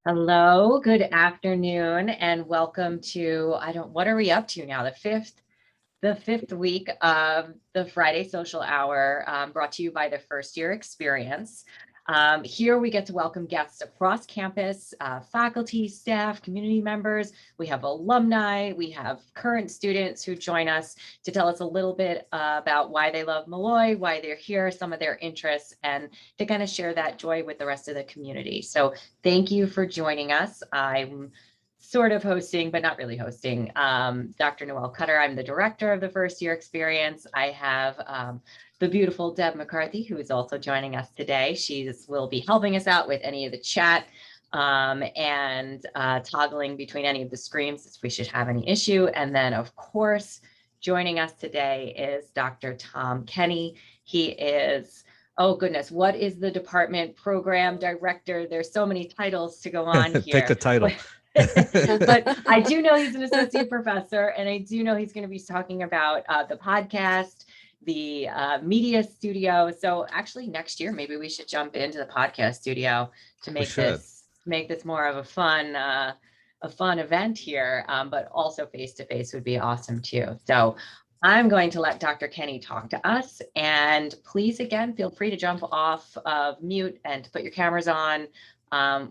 Hello, good afternoon, and welcome to, what are we up to now? The fifth week of the Friday Social Hour, brought to you by the First Year Experience. Here we get to welcome guests across campus, faculty, staff, community members. We have alumni, we have current students who join us to tell us a little bit about why they love Molloy, why they're here, some of their interests, and to kind of share that joy with the rest of the community. So thank you for joining us. I'm sort of hosting, but not really hosting, Dr. Noelle Cutter. I'm the director of the First Year Experience. I have the beautiful Deb McCarthy, who is also joining us today. She will be helping us out with any of the chat and toggling between any of the screens if we should have any issue. And then, of course, joining us today is Dr. Tom Kenny. He is, oh goodness, what is the department? Program director. There's so many titles to go on here. Pick a title. But I do know he's an associate professor, and I do know he's going to be talking about the podcast, the media studio. So actually next year, maybe we should jump into the podcast studio to make this more of a fun event here, but also face-to-face would be awesome too. So I'm going to let Dr. Kenny talk to us, and please, again, feel free to jump off of mute and to put your cameras on.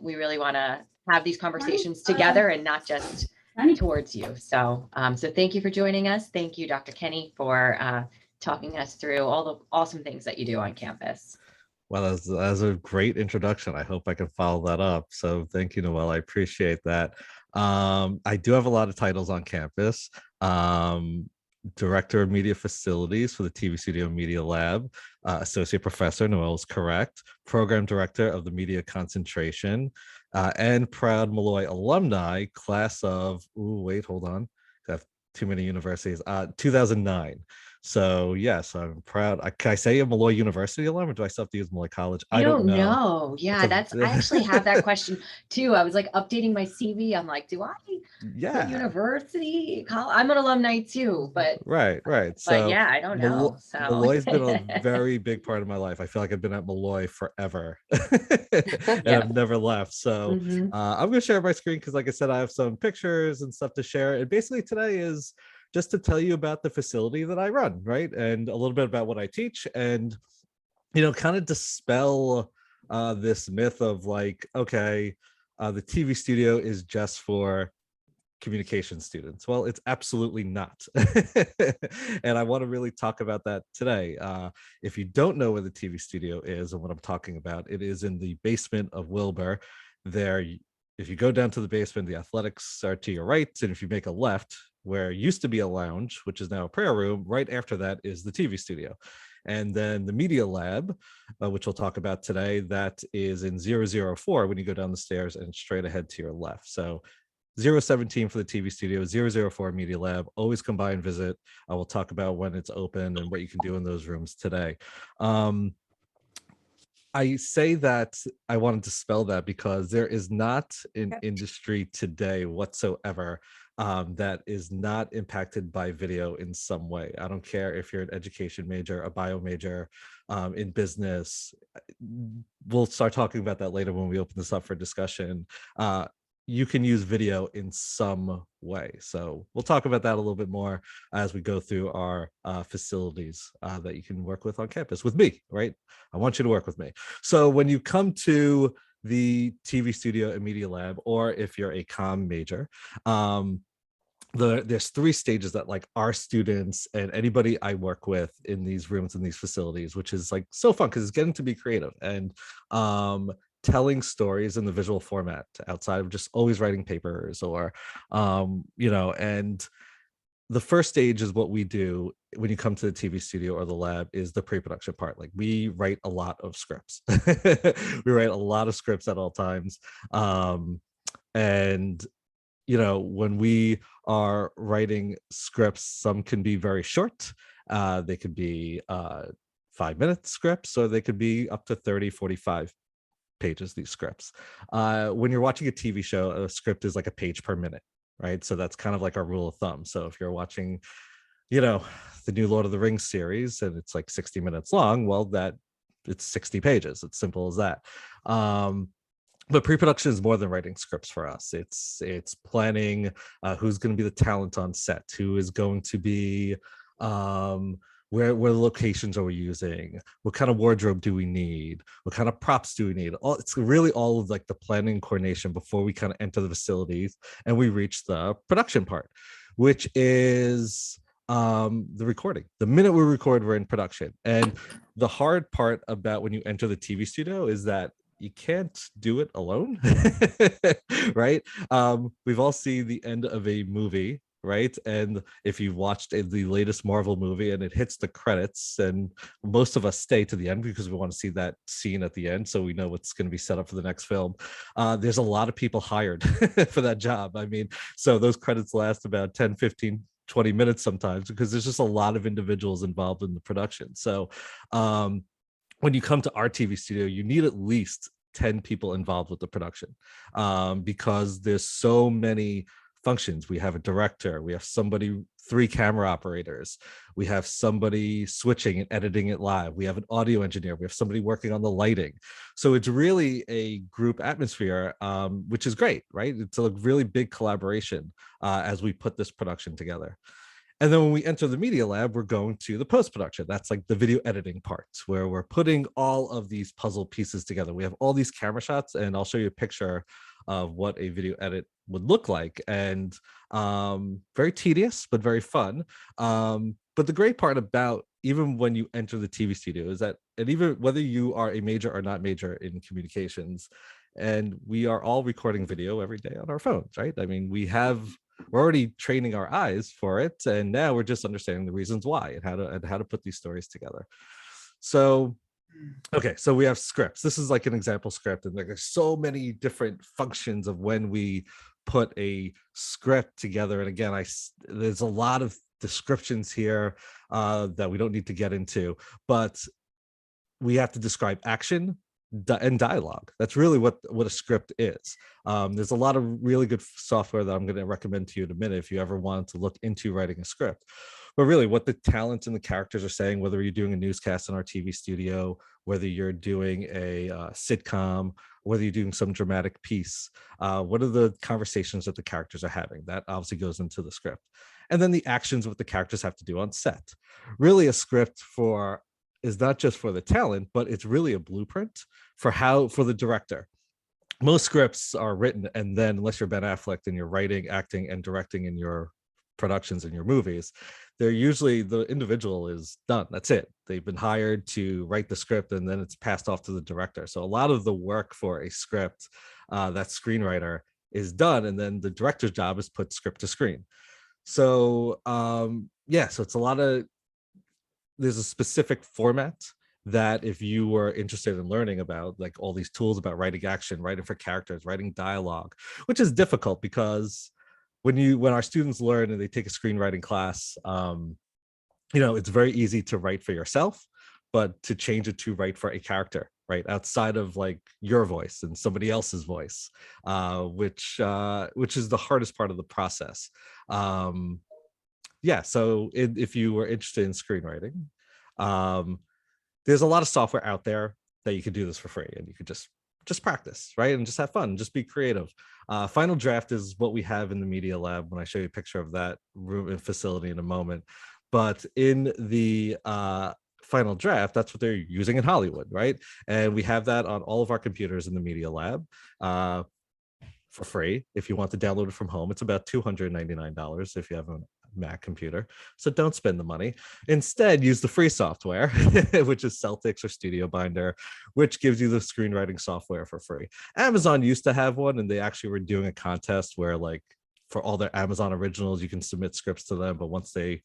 We really want to have these conversations together and not just towards you. So thank you for joining us. Thank you, Dr. Kenny, for talking us through all the awesome things that you do on campus. Well, that's a great introduction. I hope I can follow that up. So thank you, Noelle. I appreciate that. I do have a lot of titles on campus. Director of Media Facilities for the TV Studio Media Lab, Associate Professor, Noelle is correct, Program Director of the Media Concentration, and proud Molloy alumni, class of, hold on, I have too many universities, 2009. So yes, I'm proud. Can I say a Molloy University alum, or do I still have to use Molloy College? I don't know. Yeah, I actually have that question too. I was like updating my CV. I'm like, do I put university? I'm an alumni too, but right. So yeah, I don't know. So Molloy's been a very big part of my life. I feel like I've been at Molloy forever, and I've never left. So I'm going to share my screen because, like I said, I have some pictures and stuff to share. And basically, today is just to tell you about the facility that I run, right? And a little bit about what I teach and, kind of dispel this myth of like, okay, the TV studio is just for communication students. Well, it's absolutely not. And I want to really talk about that today. If you don't know where the TV studio is and what I'm talking about, it is in the basement of Wilbur. There, if you go down to the basement, the athletics are to your right. And if you make a left, where used to be a lounge, which is now a prayer room, right after that is the TV studio. And then the media lab, which we'll talk about today, that is in 004 when you go down the stairs and straight ahead to your left. So 017 for the TV studio, 004 media lab. Always come by and visit. I will talk about when it's open and what you can do in those rooms today. I say that I wanted to spell that because there is not an industry today whatsoever that is not impacted by video in some way. I don't care if you're an education major, a bio major, in business. We'll start talking about that later when we open this up for discussion. You can use video in some way. So we'll talk about that a little bit more as we go through our facilities that you can work with on campus with me, right? I want you to work with me. So when you come to the TV studio and media lab, or if you're a comm major, there's three stages that like our students and anybody I work with in these rooms and these facilities, which is like so fun because it's getting to be creative and telling stories in the visual format outside of just always writing papers or and the first stage is what we do when you come to the TV studio or the lab is the pre-production part. Like we write a lot of scripts. We write a lot of scripts at all times. And when we are writing scripts, some can be very short. They could be 5-minute scripts, or they could be up to 30, 45 pages, these scripts. When you're watching a TV show, a script is like a page per minute, right? So that's kind of like our rule of thumb. So if you're watching, the new Lord of the Rings series and it's like 60 minutes long, well, it's 60 pages. It's simple as that. But pre-production is more than writing scripts for us. It's planning who's going to be the talent on set, who is going to be um where locations are we using, what kind of wardrobe do we need, what kind of props do we need. It's really all of like the planning coordination before we kind of enter the facilities and we reach the production part, which is the recording. The minute we record, we're in production. And the hard part about when you enter the TV studio is that you can't do it alone. Right? We've all seen the end of a movie, right? And if you've watched the latest Marvel movie and it hits the credits, and most of us stay to the end because we want to see that scene at the end so we know what's going to be set up for the next film. There's a lot of people hired for that job. I mean, so those credits last about 10, 15, 20 minutes sometimes because there's just a lot of individuals involved in the production. So when you come to our TV studio, you need at least 10 people involved with the production because there's so many functions. We have a director, we have somebody, 3 camera operators, we have somebody switching and editing it live, we have an audio engineer, we have somebody working on the lighting. So it's really a group atmosphere, which is great, right? It's a really big collaboration as we put this production together. And then when we enter the media lab, we're going to the post-production. That's like the video editing part where we're putting all of these puzzle pieces together. We have all these camera shots, and I'll show you a picture of what a video edit would look like. And very tedious, but very fun. But the great part about even when you enter the TV studio is that, and even whether you are a major or not major in communications, and we are all recording video every day on our phones, right? I mean, we're already training our eyes for it, and now we're just understanding the reasons why and how to put these stories together. So okay, so we have scripts. This is like an example script, and there's so many different functions of when we put a script together. And again, there's a lot of descriptions here that we don't need to get into, but we have to describe action and dialogue. That's really what a script is. There's a lot of really good software that I'm going to recommend to you in a minute if you ever want to look into writing a script. But really what the talent and the characters are saying, whether you're doing a newscast in our TV studio, whether you're doing a sitcom, whether you're doing some dramatic piece, what are the conversations that the characters are having? That obviously goes into the script. And then the actions what the characters have to do on set. Really a script is not just for the talent, but it's really a blueprint for the director. Most scripts are written, and then unless you're Ben Affleck and you're writing, acting, and directing in your productions in your movies, they're usually the individual is done. That's it. They've been hired to write the script, and then it's passed off to the director. So a lot of the work for a script, that screenwriter is done, and then the director's job is put script to screen. So yeah, so it's a lot of, there's a specific format that if you were interested in learning about, like all these tools about writing action, writing for characters, writing dialogue, which is difficult because when our students learn and they take a screenwriting class, it's very easy to write for yourself, but to change it to write for a character, right, outside of like your voice and somebody else's voice, which is the hardest part of the process. Yeah, so if you were interested in screenwriting, there's a lot of software out there that you could do this for free, and you could just practice, right, and just have fun, just be creative. Final Draft is what we have in the media lab when I show you a picture of that room and facility in a moment. But in the Final Draft, that's what they're using in Hollywood, right? And we have that on all of our computers in the media lab for free. If you want to download it from home, it's about $299 if you have a Mac computer. So don't spend the money. Instead, use the free software, which is Celtics or Studio Binder, which gives you the screenwriting software for free. Amazon used to have one, and they actually were doing a contest where, like, for all their Amazon originals, you can submit scripts to them. But once they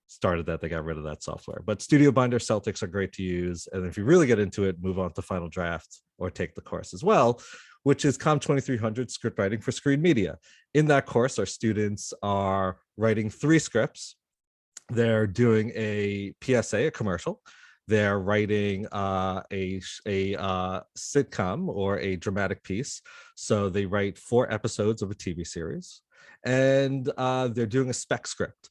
started that, they got rid of that software. But Studio Binder, Celtics are great to use. And if you really get into it, move on to Final Draft or take the course as well, which is COM 2300 Script Writing for Screen Media. In that course, our students are writing 3 scripts. They're doing a PSA, a commercial. They're writing a sitcom or a dramatic piece. So they write 4 episodes of a TV series. And they're doing a spec script.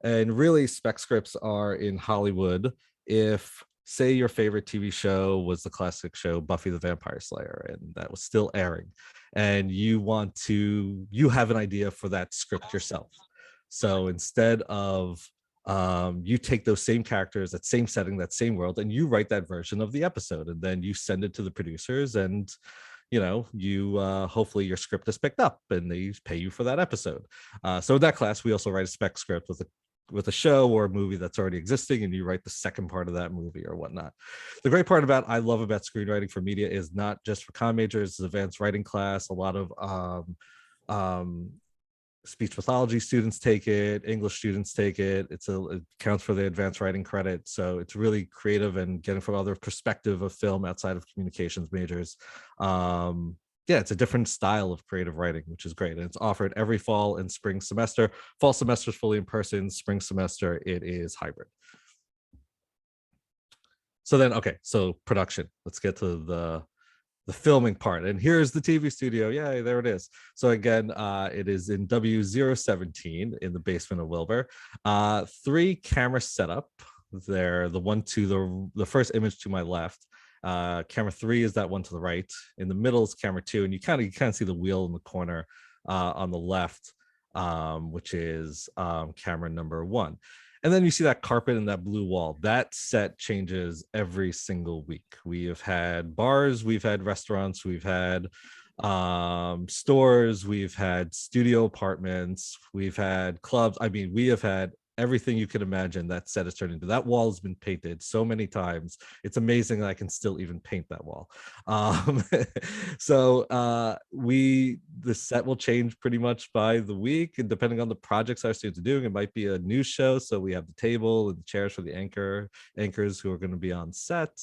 And really, spec scripts are in Hollywood if say your favorite TV show was the classic show Buffy the Vampire Slayer, and that was still airing, and you have an idea for that script yourself. So instead of you take those same characters, that same setting, that same world, and you write that version of the episode, and then you send it to the producers, and you hopefully your script is picked up and they pay you for that episode. So in that class, we also write a spec script with a show or a movie that's already existing, and you write the second part of that movie or whatnot. The great part I love about screenwriting for media is not just for com majors, it's advanced writing class. A lot of speech pathology students take it, English students take it. It counts for the advanced writing credit. So it's really creative and getting from other perspective of film outside of communications majors. Yeah, it's a different style of creative writing, which is great. And it's offered every fall and spring semester. Fall semester is fully in person, spring semester, it is hybrid. So then, okay, so production. Let's get to the filming part. And here's the TV studio. Yay, there it is. So again, it is in W017 in the basement of Wilbur. 3 camera setup. They're the one to the first image to my left. Camera 3 is that one to the right. In the middle is camera 2, and you kind of see the wheel in the corner on the left, which is camera number 1. And then you see that carpet and that blue wall. That set changes every single week. We have had bars, we've had restaurants, we've had stores, we've had studio apartments, we've had clubs. I mean, we have had everything you could imagine that set is turned into. That wall has been painted so many times. It's amazing that I can still even paint that wall. So the set will change pretty much by the week, and depending on the projects our students are doing, it might be a news show. So we have the table and the chairs for the anchors who are going to be on set,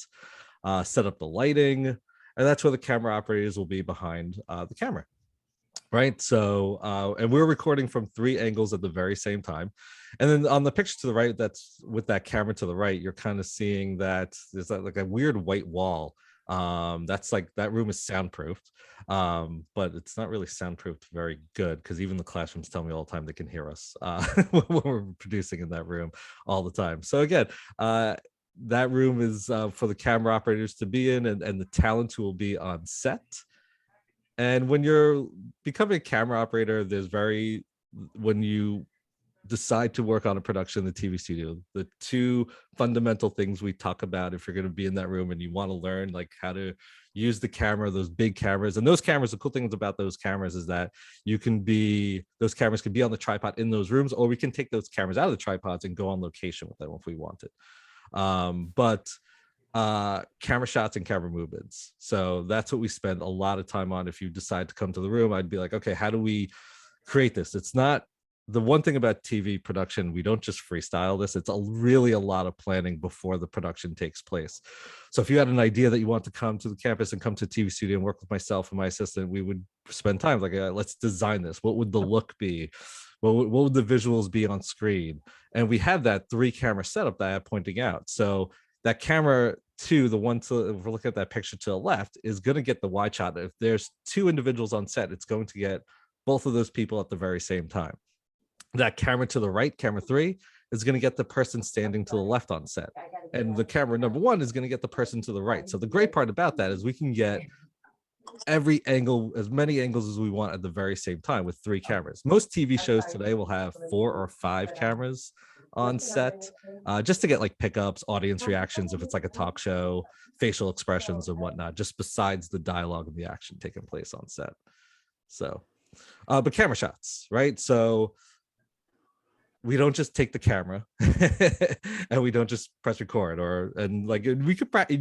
set up the lighting, and that's where the camera operators will be behind the camera. Right. So and we're recording from 3 angles at the very same time. And then on the picture to the right, that's with that camera to the right, you're kind of seeing that there's like a weird white wall. That's like that room is soundproofed, but it's not really soundproofed very good, because even the classrooms tell me all the time they can hear us when we're producing in that room all the time. So again, that room is for the camera operators to be in, and the talent who will be on set. And when you're becoming a camera operator, when you decide to work on a production in the TV studio, the 2 fundamental things we talk about if you're going to be in that room and you want to learn like how to use the camera, those big cameras. And those cameras, the cool things about those cameras is that those cameras can be on the tripod in those rooms, or we can take those cameras out of the tripods and go on location with them if we wanted. But camera shots and camera movements. So that's what we spend a lot of time on. If you decide to come to the room, I'd be like, okay, how do we create this? It's not the one thing about TV production, we don't just freestyle this. It's really a lot of planning before the production takes place. So if you had an idea that you want to come to the campus and come to a TV studio and work with myself and my assistant, we would spend time like, let's design this. What would the look be? What would the visuals be on screen? And we have that 3 camera setup that I'm pointing out. So that camera 2, the one to, if we're looking at that picture to the left, is going to get the wide shot. If there's 2 individuals on set, it's going to get both of those people at the very same time. That camera to the right, camera 3, is going to get the person standing to the left on set. And the camera number 1 is going to get the person to the right. So the great part about that is we can get every angle, as many angles as we want at the very same time with 3 cameras. Most TV shows today will have 4 or 5 cameras on set, just to get like pickups, audience reactions, if it's like a talk show, facial expressions and whatnot, just besides the dialogue and the action taking place on set. So, but camera shots, right? So we don't just take the camera and we don't just press record, you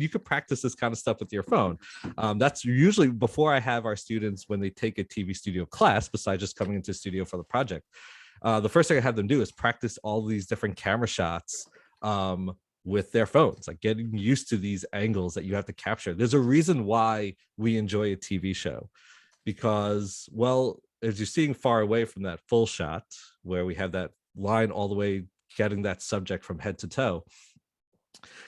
could practice this kind of stuff with your phone. That's usually before I have our students, when they take a TV studio class, besides just coming into studio for the project, the first thing I have them do is practice all these different camera shots with their phones, like getting used to these angles that you have to capture. There's a reason why we enjoy a TV show, because, well, as you're seeing far away from that full shot where we have that line all the way getting that subject from head to toe,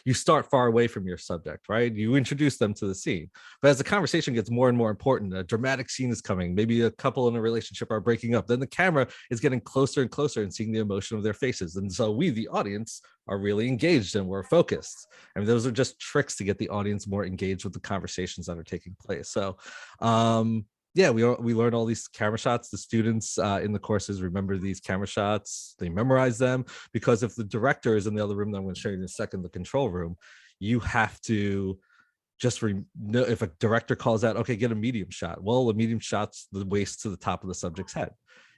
You start far away from your subject, right? You introduce them to the scene. But as the conversation gets more and more important, a dramatic scene is coming, maybe a couple in a relationship are breaking up, then the camera is getting closer and closer and seeing the emotion of their faces. And so we, the audience, are really engaged and we're focused. I mean, those are just tricks to get the audience more engaged with the conversations that are taking place. So yeah, we learned all these camera shots. The students in the courses remember these camera shots. They memorize them, because if the director is in the other room that I'm going to show you in a second, the control room, you have to just if a director calls out, okay, get a medium shot. Well, a medium shot's the waist to the top of the subject's head.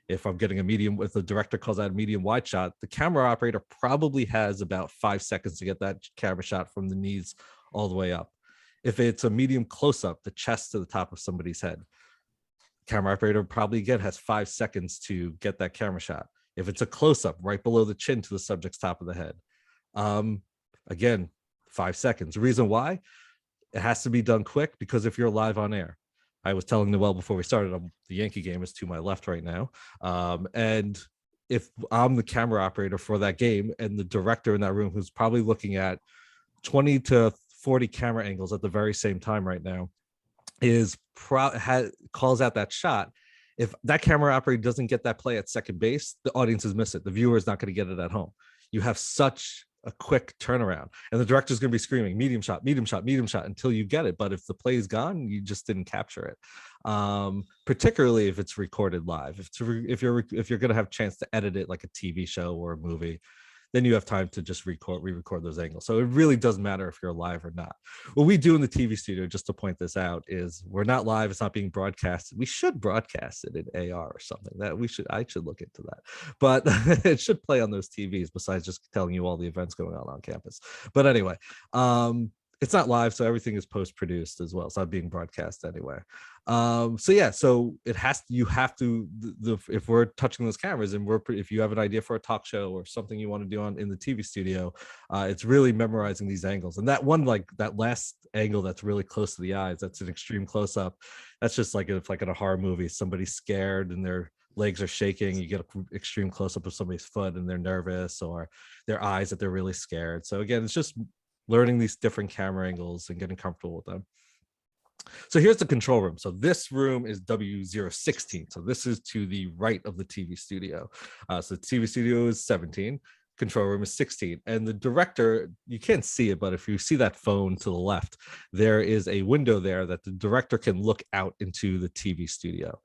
If I'm getting a medium, if the director calls out a medium wide shot, the camera operator probably has about 5 seconds to get that camera shot from the knees all the way up. If it's a medium close up, the chest to the top of somebody's head, camera operator probably again has 5 seconds to get that camera shot. If it's a close-up right below the chin to the subject's top of the head, again, 5 seconds. The reason why? It has to be done quick, because if you're live on air, I was telling Noel before we started, the Yankee game is to my left right now. And if I'm the camera operator for that game and the director in that room, who's probably looking at 20 to 40 camera angles at the very same time right now, calls out that shot, if that camera operator doesn't get that play at second base, the audience is miss it. The viewer is not going to get it at home. You have such a quick turnaround, and the director's going to be screaming medium shot, medium shot, medium shot until you get it. But if the play is gone, you just didn't capture it. Particularly if it's recorded live. If you're going to have a chance to edit it like a TV show or a movie, then you have time to just re-record those angles. So it really doesn't matter if you're live or not. What we do in the TV studio, just to point this out, is we're not live. It's not being broadcasted. We should broadcast it in AR or something. I should look into that. But it should play on those TVs besides just telling you all the events going on campus. But anyway, it's not live, so everything is post-produced as well. It's not being broadcast anyway. So yeah, so you have to, if we're touching those cameras and if you have an idea for a talk show or something you want to do in the TV studio, it's really memorizing these angles. And that one, like that last angle that's really close to the eyes, that's an extreme close-up. That's just like if like in a horror movie, somebody's scared and their legs are shaking, you get an extreme close-up of somebody's foot and they're nervous, or their eyes that they're really scared. So again, it's just learning these different camera angles and getting comfortable with them. So here's the control room. So this room is W016. So this is to the right of the TV studio. So the TV studio is 17. Control room is 16. And the director, you can't see it, but if you see that phone to the left, there is a window there that the director can look out into the TV studio.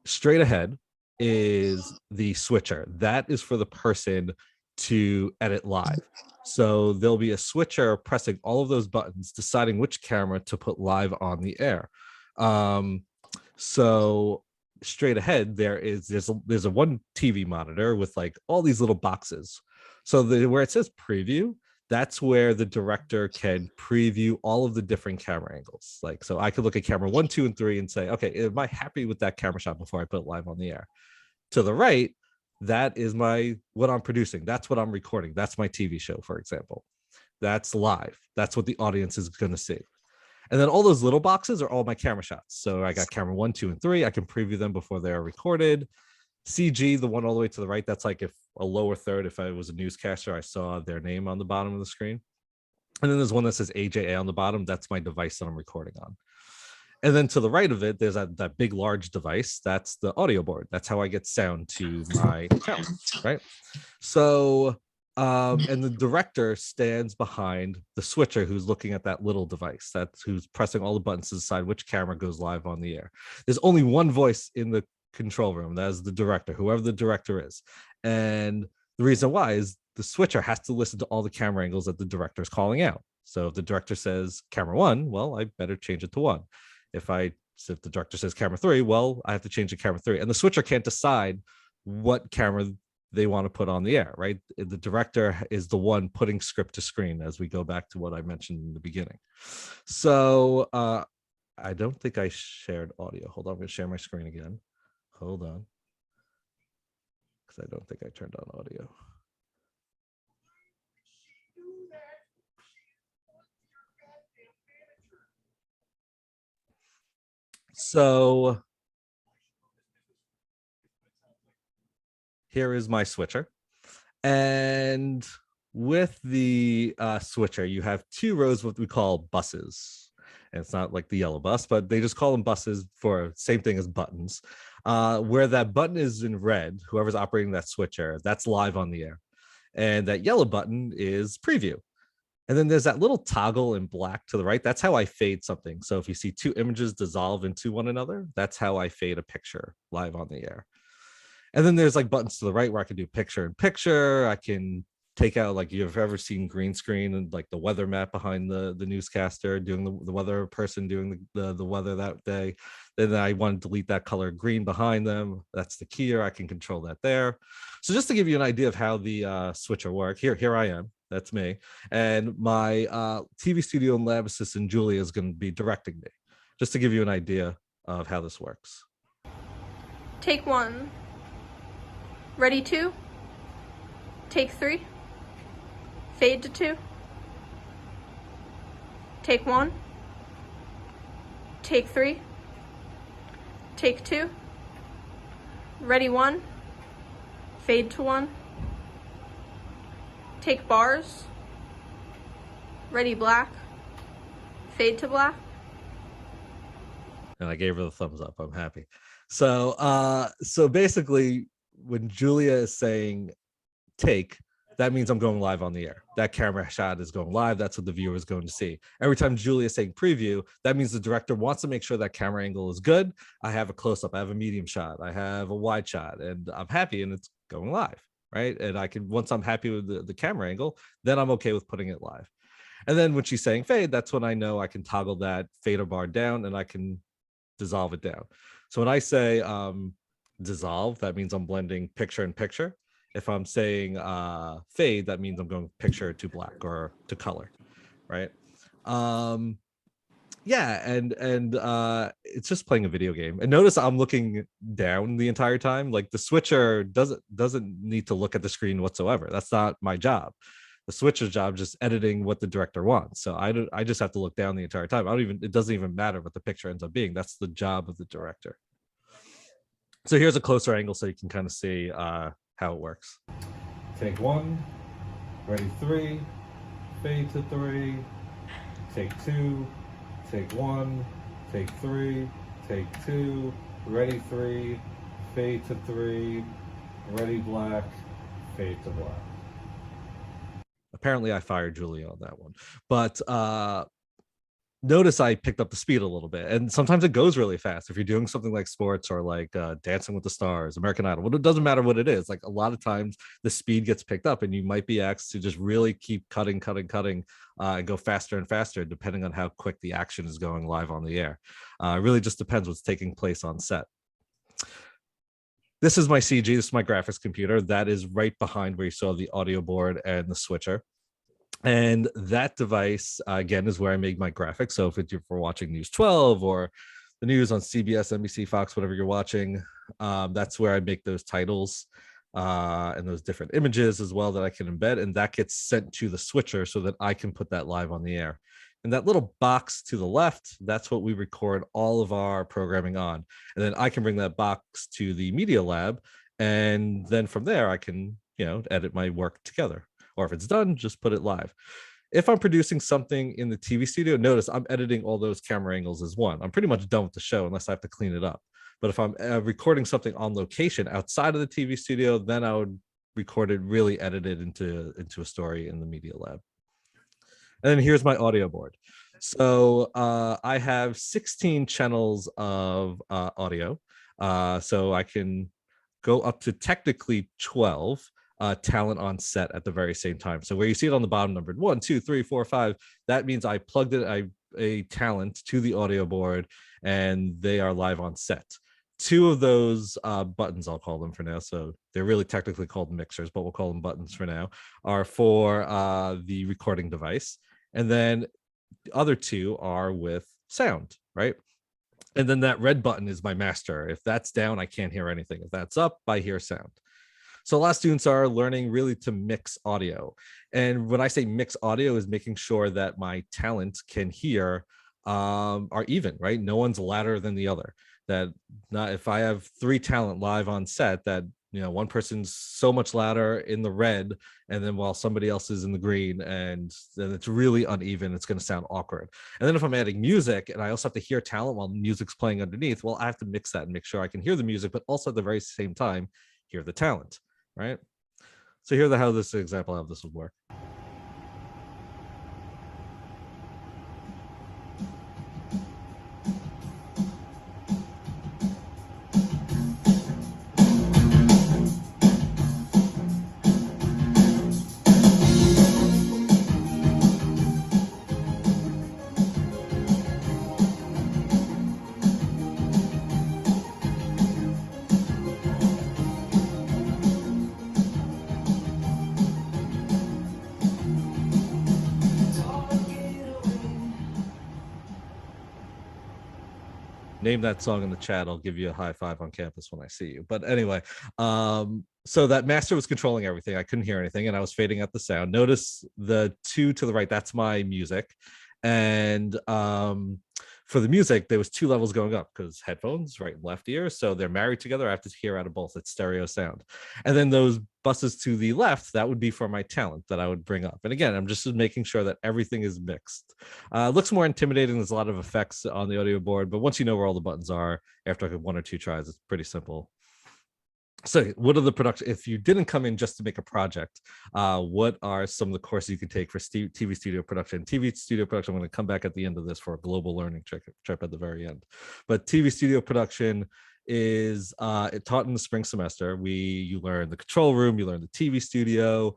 Straight ahead is the switcher. That is for the person to edit live. So there'll be a switcher pressing all of those buttons, deciding which camera to put live on the air. So straight ahead, there's a one TV monitor with like all these little boxes. So where it says preview, that's where the director can preview all of the different camera angles. Like, so I could look at camera 1, 2, and 3 and say, okay, am I happy with that camera shot before I put it live on the air? To the right, that is what I'm producing. That's what I'm recording. That's my TV show, for example. That's live. That's what the audience is going to see. And then all those little boxes are all my camera shots. So I got camera 1, 2, and 3. I can preview them before they're recorded. CG, the one all the way to the right, that's like if a lower third, if I was a newscaster, I saw their name on the bottom of the screen. And then there's one that says AJA on the bottom. That's my device that I'm recording on. And then to the right of it, there's that big, large device. That's the audio board. That's how I get sound to my account, right? So, and the director stands behind the switcher who's looking at that little device. That's who's pressing all the buttons to decide which camera goes live on the air. There's only one voice in the control room. That is the director, whoever the director is. And the reason why is the switcher has to listen to all the camera angles that the director is calling out. So if the director says camera 1, well, I better change it to 1. If the director says camera 3, well, I have to change to camera 3. And the switcher can't decide what camera they want to put on the air, right? The director is the one putting script to screen, as we go back to what I mentioned in the beginning. So I don't think I shared audio. Hold on, I'm going to share my screen again. Hold on. Because I don't think I turned on audio. So here is my switcher. And with the switcher, you have two rows, what we call buses. And it's not like the yellow bus, but they just call them buses for same thing as buttons. Where that button is in red, whoever's operating that switcher, that's live on the air. And that yellow button is preview. And then there's that little toggle in black to the right. That's how I fade something. So if you see two images dissolve into one another, that's how I fade a picture live on the air. And then there's like buttons to the right where I can do picture in picture. I can take out, like, you've ever seen green screen and like the weather map behind the newscaster doing the weather person doing the weather that day. Then I want to delete that color green behind them. That's the keyer. I can control that there. So just to give you an idea of how the switcher work, here I am. That's me. And my TV studio and lab assistant, Julia, is going to be directing me, just to give you an idea of how this works. Take 1. Ready 2. Take 3. Fade to 2. Take 1. Take 3. Take 2. Ready 1. Fade to 1. Take bars. Ready black. Fade to black. And I gave her the thumbs up. I'm happy. So basically, when Julia is saying take, that means I'm going live on the air. That camera shot is going live. That's what the viewer is going to see. Every time Julia is saying preview, that means the director wants to make sure that camera angle is good. I have a close-up, I have a medium shot, I have a wide shot, and I'm happy, and it's going live, right? And I can, once I'm happy with the camera angle, then I'm okay with putting it live. And then when she's saying fade, that's when I know I can toggle that fader bar down and I can dissolve it down. So when I say dissolve, that means I'm blending picture in picture. If I'm saying fade, that means I'm going picture to black or to color, right? Yeah, and it's just playing a video game. And notice I'm looking down the entire time. Like the switcher doesn't need to look at the screen whatsoever. That's not my job. The switcher's job is just editing what the director wants. So I just have to look down the entire time. It doesn't even matter what the picture ends up being. That's the job of the director. So here's a closer angle so you can kind of see how it works. Take 1, ready 3, fade to 3, take 2, take 1, take 3, take 2, ready 3, fade to 3, ready black, fade to black. Apparently I fired Julia on that one, but notice I picked up the speed a little bit, and sometimes it goes really fast. If you're doing something like sports or like Dancing with the Stars, American Idol, well, it doesn't matter what it is. Like a lot of times the speed gets picked up and you might be asked to just really keep cutting and go faster and faster depending on how quick the action is going live on the air. It really just depends what's taking place on set. This is my CG, this is my graphics computer. That is right behind where you saw the audio board and the switcher. And that device, again, is where I make my graphics. So if you're watching News 12 or the news on CBS, NBC, Fox, whatever you're watching, that's where I make those titles and those different images as well that I can embed. And that gets sent to the switcher so that I can put that live on the air. And that little box to the left, that's what we record all of our programming on. And then I can bring that box to the media lab. And then from there, I can, edit my work together. Or if it's done, just put it live. If I'm producing something in the TV studio, notice I'm editing all those camera angles as one. I'm pretty much done with the show unless I have to clean it up. But if I'm recording something on location outside of the TV studio, then I would record it, really edit it into a story in the media lab. And then here's my audio board. So I have 16 channels of audio. So I can go up to technically 12 talent on set at the very same time. So where you see it on the bottom numbered 1, 2, 3, 4, 5, that means I plugged a talent to the audio board and they are live on set. 2 of those buttons, I'll call them for now, so they're really technically called mixers, but we'll call them buttons for now, are for the recording device. And then the other 2 are with sound, right? And then that red button is my master. If that's down, I can't hear anything. If that's up, I hear sound. So a lot of students are learning really to mix audio. And when I say mix audio is making sure that my talent can hear are even, right? No one's louder than the other. That not if I have 3 talent live on set, that one person's so much louder in the red, and then while somebody else is in the green, and then it's really uneven. It's going to sound awkward. And then if I'm adding music and I also have to hear talent while music's playing underneath, well, I have to mix that and make sure I can hear the music, but also at the very same time hear the talent, right? So here's how this example of this would work. Name that song in the chat. I'll give you a high five on campus when I see you. But anyway, so that master was controlling everything. I couldn't hear anything, and I was fading out the sound. Notice the two to the right, that's my music. And for the music, there was two levels going up because headphones, right and left ear. So they're married together. I have to hear out of both. It's stereo sound. And then those buses to the left, that would be for my talent that I would bring up. And again, I'm just making sure that everything is mixed. It looks more intimidating. There's a lot of effects on the audio board, but once you know where all the buttons are, after like 1 or 2 tries, it's pretty simple. So what are the production, if you didn't come in just to make a project, what are some of the courses you can take for TV studio production? TV studio production, I'm going to come back at the end of this for a global learning trip at the very end. But TV studio production is taught in the spring semester. You learn the control room, you learn the TV studio,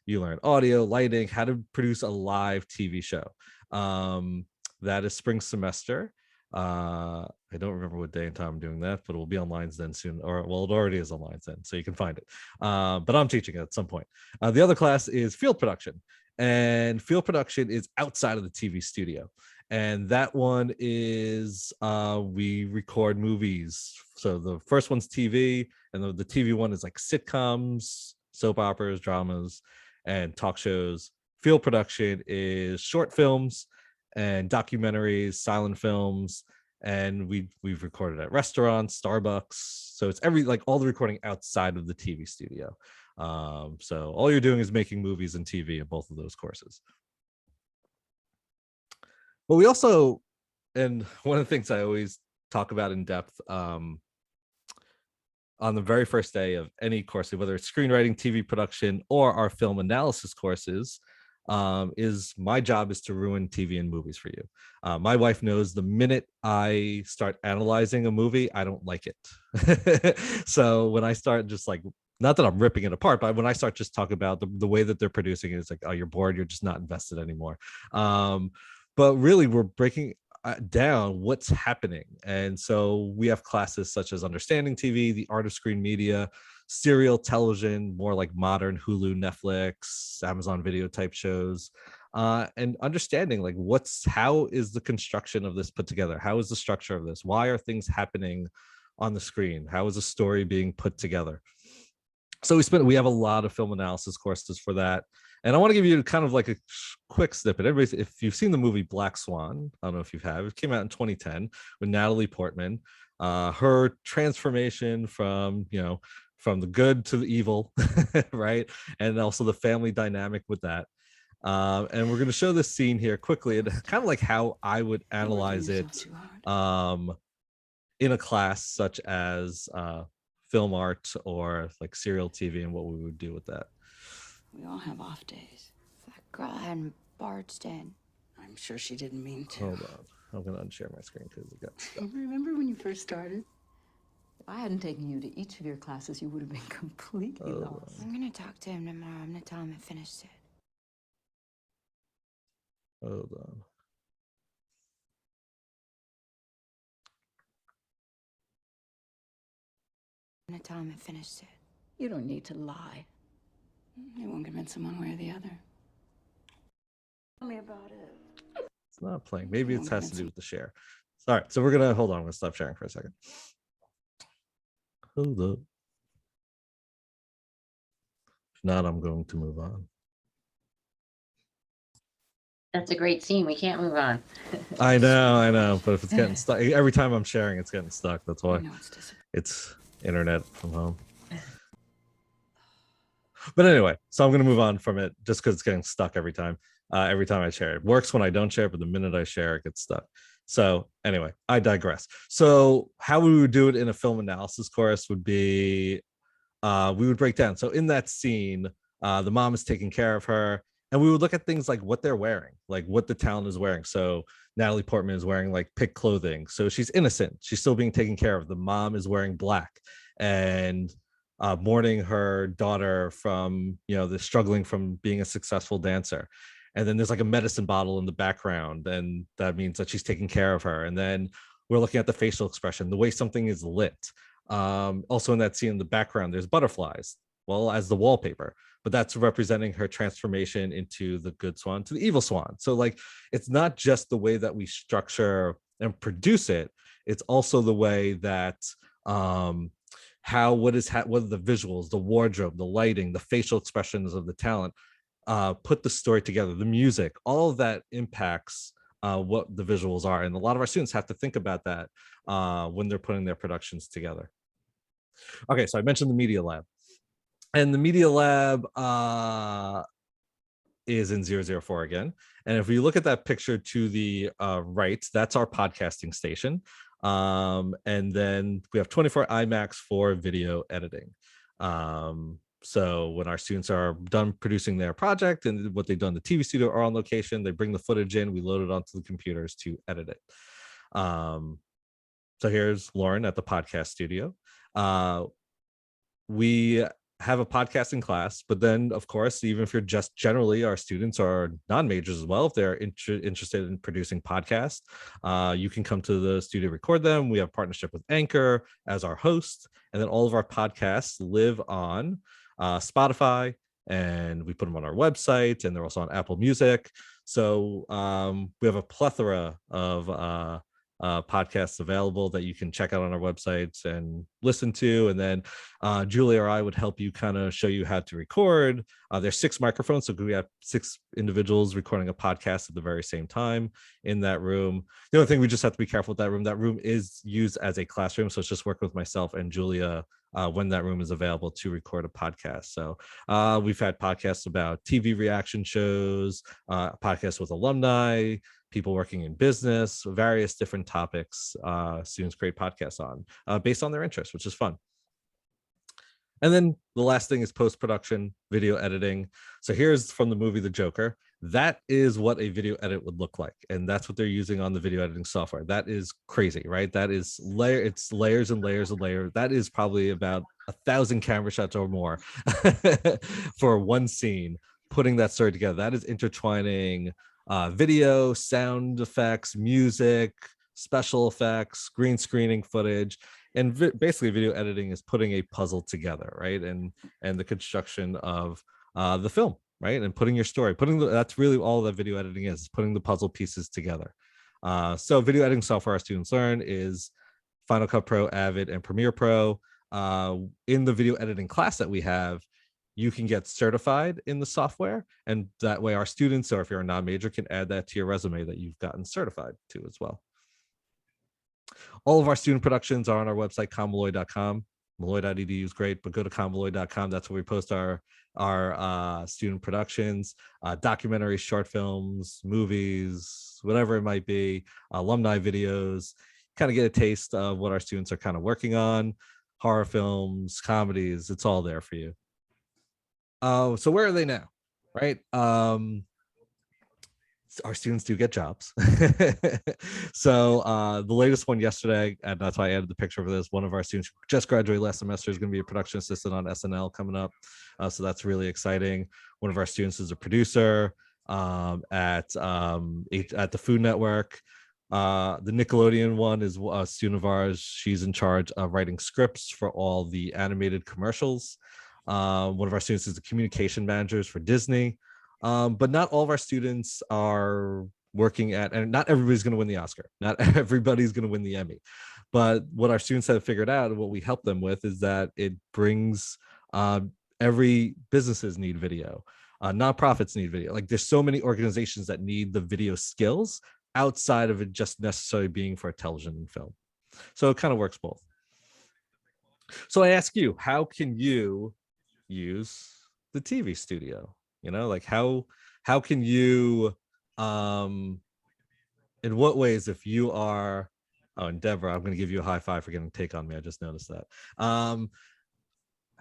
you learn audio, lighting, how to produce a live TV show. That is spring semester. I don't remember what day and time I'm doing that, but it will be online then soon, or well, it already is online then, so you can find it. But I'm teaching it at some point. The other class is field production, and field production is outside of the TV studio. And that one is we record movies. So the first one's TV, and the TV one is like sitcoms, soap operas, dramas, and talk shows. Field production is short films and documentaries, silent films, and we've recorded at restaurants, Starbucks. So it's all the recording outside of the TV studio. So all you're doing is making movies and TV in both of those courses. But we also, and one of the things I always talk about in depth on the very first day of any course, whether it's screenwriting, TV production, or our film analysis courses, is my job is to ruin TV and movies for you. My wife knows the minute I start analyzing a movie, I don't like it. So when I start just like, not that I'm ripping it apart, but when I start just talking about the way that they're producing it, it's like, oh, you're bored, you're just not invested anymore. But really, we're breaking down what's happening. And so we have classes such as understanding TV, the art of screen media, serial television, more like modern Hulu, Netflix, Amazon Video type shows, and understanding like how is the construction of this put together? How is the structure of this? Why are things happening on the screen? How is a story being put together? So we have a lot of film analysis courses for that. And I want to give you kind of like a quick snippet. If you've seen the movie Black Swan, I don't know if you have, it came out in 2010 with Natalie Portman. Her transformation from the good to the evil, right? And also the family dynamic with that. And we're going to show this scene here quickly, and kind of like how I would analyze it in a class such as film art or like serial TV, and what we would do with that. We all have off days. That girl hadn't barged in. I'm sure she didn't mean to. Hold on. I'm going to unshare my screen because it got stuck. Remember when you first started? If I hadn't taken you to each of your classes, you would have been completely lost. I'm gonna talk to him tomorrow. I'm gonna tell him I finished it. Hold on. I'm gonna tell him I finished it. You don't need to lie. It won't convince him one way or the other. Tell me about it. It's not playing. Maybe it has to do with the share. All right, so we're gonna hold on. I'm gonna stop sharing for a second. Hold up. If not, I'm going to move on. That's a great scene. We can't move on. I know. But if it's getting stuck, every time I'm sharing, it's getting stuck. That's why. I know It's internet from home. But anyway, so I'm going to move on from it just because it's getting stuck every time. Every time I share it. Works when I don't share, but the minute I share, it gets stuck. So anyway, I digress. So how we would do it in a film analysis course would be we would break down. So in that scene, the mom is taking care of her, and we would look at things like what they're wearing, like what the talent is wearing. So Natalie Portman is wearing like pick clothing, so she's innocent. She's still being taken care of. The mom is wearing black and mourning her daughter from the struggling from being a successful dancer. And then there's like a medicine bottle in the background, and that means that she's taking care of her. And then we're looking at the facial expression, the way something is lit. Also in that scene in the background, there's butterflies, well, as the wallpaper, but that's representing her transformation into the good swan to the evil swan. So like, it's not just the way that we structure and produce it, it's also the way that what are the visuals, the wardrobe, the lighting, the facial expressions of the talent put the story together, the music, all of that impacts what the visuals are. And a lot of our students have to think about that when they're putting their productions together. Okay, so I mentioned the media lab, and the media lab is in 004 again. And if we look at that picture to the right, that's our podcasting station. And then we have 24 iMacs for video editing. So when our students are done producing their project and what they've done in the TV studio or on location, they bring the footage in, we load it onto the computers to edit it. So here's Lauren at the podcast studio. We have a podcasting class, but then of course, even if you're just generally, our students are non-majors as well, if they're interested in producing podcasts, you can come to the studio, record them. We have partnership with Anchor as our host, and then all of our podcasts live on Spotify, and we put them on our website, and they're also on Apple Music. So we have a plethora of podcasts available that you can check out on our websites and listen to. And then Julia or I would help you kind of show you how to record. There's 6 microphones, so we have 6 individuals recording a podcast at the very same time in that room. The only thing, we just have to be careful with that room. That room is used as a classroom, so it's just work with myself and Julia when that room is available to record a podcast. So we've had podcasts about TV reaction shows, podcasts with alumni, people working in business, various different topics students create podcasts on based on their interests, which is fun. And then the last thing is post-production, video editing. So here's from the movie The Joker. That is what a video edit would look like. And that's what they're using on the video editing software. That is crazy, right? That is it's layers and layers and layers. That is probably about 1,000 camera shots or more for one scene, putting that story together. That is intertwining video, sound effects, music, special effects, green screening footage. And basically video editing is putting a puzzle together, right? And the construction of the film, right? And putting your story, that's really all that video editing is, putting the puzzle pieces together. So video editing software our students learn is Final Cut Pro, Avid, and Premiere Pro. In the video editing class that we have, you can get certified in the software, and that way our students, or if you're a non-major, can add that to your resume that you've gotten certified to as well. All of our student productions are on our website, conmolloy.com. Molloy.edu is great, but go to conmolloy.com. That's where we post our student productions, documentaries, short films, movies, whatever it might be, alumni videos, kind of get a taste of what our students are kind of working on, horror films, comedies, it's all there for you. So where are they now, right? Our students do get jobs. So the latest one yesterday, and that's why I added the picture of this, one of our students who just graduated last semester is going to be a production assistant on SNL coming up. So that's really exciting. One of our students is a producer at the Food Network. The Nickelodeon one is a student of ours. She's in charge of writing scripts for all the animated commercials. One of our students is the communication managers for Disney. But not all of our students are working at, and not everybody's going to win the Oscar. Not everybody's going to win the Emmy. But what our students have figured out, and what we help them with, is that it brings every businesses need video. Nonprofits need video. Like, there's so many organizations that need the video skills outside of it just necessarily being for television and film. So it kind of works both. So I ask you, how can you use the TV studio? You know, like how can you in what ways, if you are, oh, and Deborah, I'm going to give you a high five for getting a take on me. I just noticed that.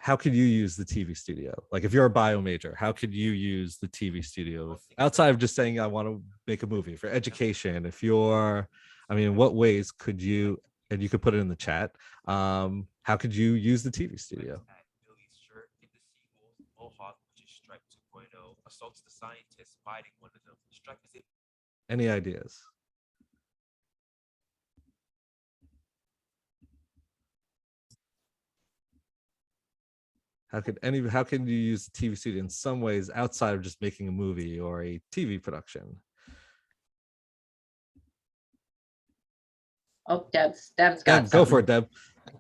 How could you use the TV studio? Like if you're a bio major, how could you use the TV studio outside of just saying I want to make a movie for education? If you're, I mean, what ways could you, and you could put it in the chat, how could you use the TV studio? Any ideas? How can you use the TV studio in some ways outside of just making a movie or a TV production? Oh, Deb's got Deb, go for it, something. Deb.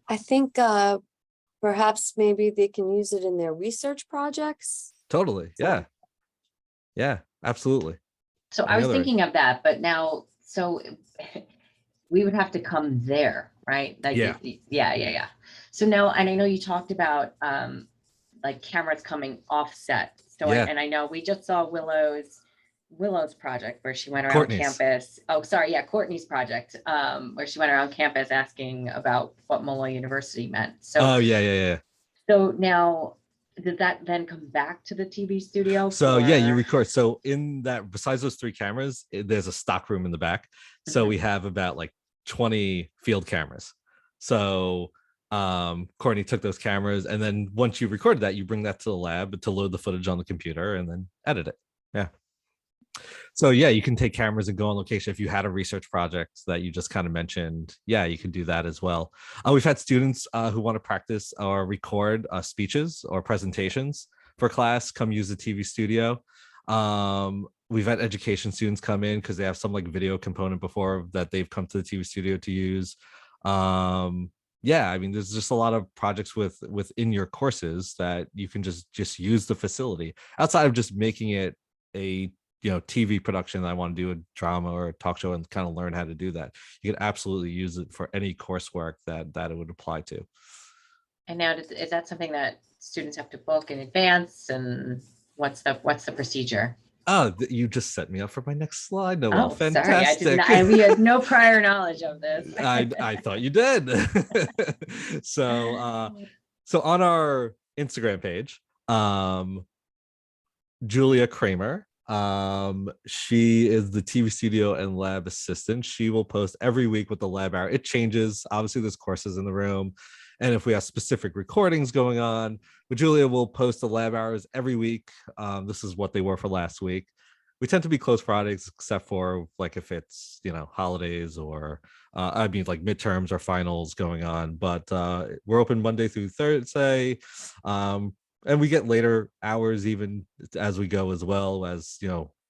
I think perhaps maybe they can use it in their research projects. Totally. Yeah. Yeah, absolutely. So I was thinking of that, but now, so we would have to come there, right? Like, Yeah. Yeah. So now, and I know you talked about like cameras coming offset. So Yeah. and I know we just saw Willow's project where she went around campus. Oh, sorry, yeah, Courtney's project, where she went around campus asking about what Molloy University meant. So oh yeah. So now, did that then come back to the TV studio? So yeah, you record. So in that, besides those 3 cameras, there's a stock room in the back. So we have about like 20 field cameras. So Courtney took those cameras, and then once you recorded that, you bring that to the lab to load the footage on the computer and then edit it. Yeah. So yeah, you can take cameras and go on location. If you had a research project that you just kind of mentioned, yeah, you can do that as well. We've had students who want to practice or record speeches or presentations for class come use the TV studio. We've had education students come in because they have some like video component before that they've come to the TV studio to use. Yeah, I mean, there's just a lot of projects within your courses that you can just use the facility outside of just making it a TV production. I want to do a drama or a talk show and kind of learn how to do that. You can absolutely use it for any coursework that it would apply to. And now, is that something that students have to book in advance? And what's the procedure? Oh, you just set me up for my next slide. No, oh, fantastic. Sorry, I we had no prior knowledge of this. I thought you did. So on our Instagram page, Julia Kramer, she is the TV studio and lab assistant. She will post every week with the lab hour. It changes. Obviously, there's courses in the room, and if we have specific recordings going on, but Julia will post the lab hours every week. This is what they were for last week. We tend to be closed Fridays, except for like if it's holidays or I mean like midterms or finals going on. But we're open Monday through Thursday. And we get later hours even as we go, as well as